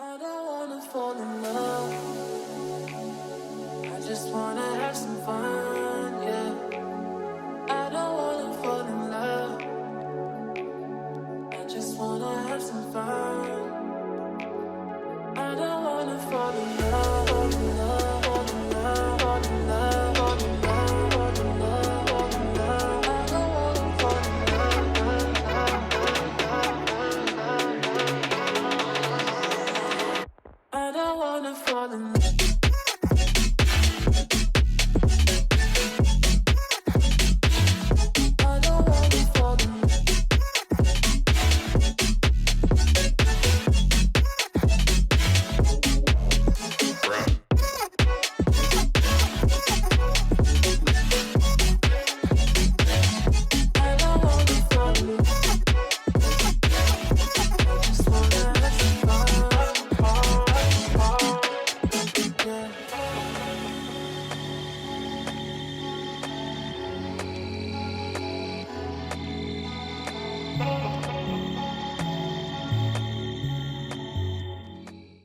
I don't wanna fall in love. I just wanna have some fun, yeah. I don't wanna fall in love. I just wanna have some fun. I don't wanna fall in love, fall in love, fall in love, fall in love, fall in love, fall in love, fall in love. I don't wanna fall in love. I don't wanna fall in love.